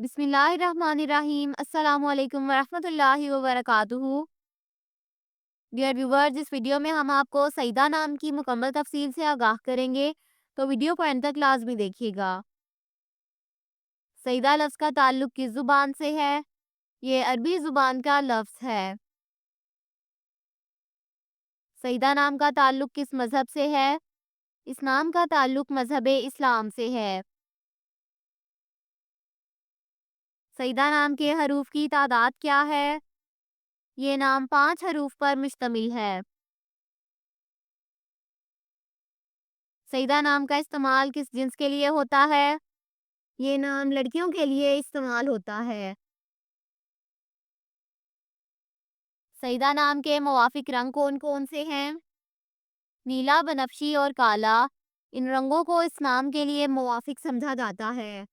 बिस्मिल्लाहिर्रहमानिर्रहीम अस्सलाम वालेकुम वरहमतुल्लाहि वबरकातुहू। डियर व्यूवर्स, इस वीडियो में हम आपको सईदा नाम की मुकम्मल तफसील से आगाह करेंगे, तो वीडियो को एंड तक लाजमी देखिएगा। सईदा लफ्ज़ का ताल्लुक किस ज़ुबान से है? ये अरबी ज़ुबान का लफ्ज़ है। सईदा नाम का ताल्लुक किस मज़हब से है? इस नाम का ताल्लुक मज़हब इस्लाम से है। सईदा नाम के हरूफ की तादाद क्या है? ये नाम 5 हरूफ पर मुश्तमिल है। सईदा नाम का इस्तेमाल किस जिन्स के लिए होता है? ये नाम लड़कियों के लिए इस्तेमाल होता है। सईदा नाम के मुवाफिक रंग कौन कौन से हैं? नीला, बनफशी और काला। इन रंगों को इस नाम के लिए मुवाफिक समझा जाता है।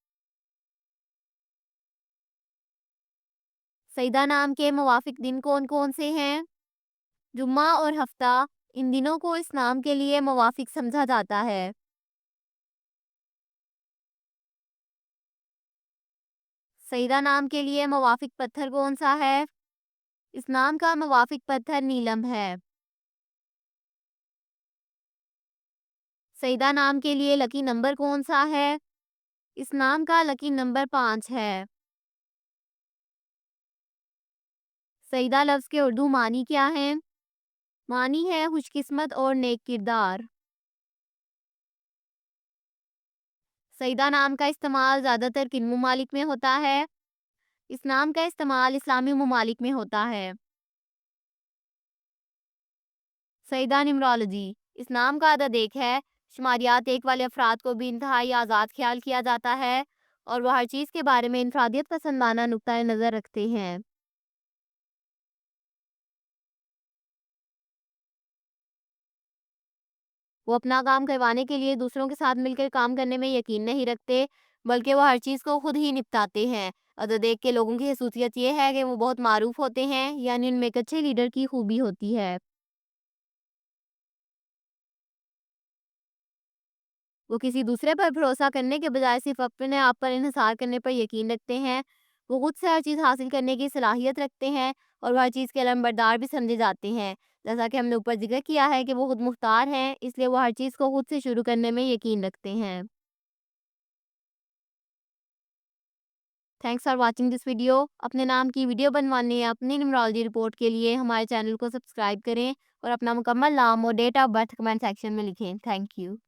सईदा नाम के मुवाफिक दिन कौन कौन से हैं? जुम्मा और हफ्ता। इन दिनों को इस नाम के लिए मुवाफिक समझा जाता है। सईदा नाम के लिए मुवाफिक पत्थर कौन सा है? इस नाम का मुवाफिक पत्थर नीलम है। सईदा नाम के लिए लकी नंबर कौन सा है? इस नाम का लकी नंबर 5 है। सईदा लफ्ज़ के उर्दू मानी क्या हैं? मानी है खुशकिस्मत और नेक किरदार। सईदा नाम का इस्तेमाल ज़्यादातर किन ममालिक में होता है? इस नाम का इस्तेमाल इस्लामी ममालिक में होता है। सईदा न्यूमरोलॉजी। इस नाम का अदद 1 है। शुमारियात 1 वाले अफराद को भी इंतहाई आज़ाद ख्याल किया जाता है और वह हर चीज़ के बारे में इनफरादियत पसंदाना नुक्ता नज़र रखते हैं। वो अपना काम करवाने के लिए दूसरों के साथ मिलकर काम करने में यकीन नहीं रखते, बल्कि वो हर चीज़ को खुद ही निपटाते हैं। अदद 1 के लोगों की खसूसियत ये है कि वो बहुत मारूफ होते हैं, यानी उनमें एक अच्छे लीडर की खूबी होती है। वो किसी दूसरे पर भरोसा करने के बजाय सिर्फ अपने आप पर इन्हिसार करने पर यकीन रखते हैं। वो खुद से हर चीज़ हासिल करने की सलाहियत रखते हैं और वो हर चीज़ के अलमबरदार भी समझे जाते हैं। जैसा कि हमने ऊपर जिक्र किया है कि वो खुद मुख्तार हैं, इसलिए वो हर चीज़ को खुद से शुरू करने में यकीन रखते हैं। Thanks for watching this video. अपने नाम की वीडियो बनवाने या अपनी न्यूमरोलॉजी रिपोर्ट के लिए हमारे चैनल को सब्सक्राइब करें और अपना मुकम्मल नाम और date of birth comment section में लिखें। Thank you.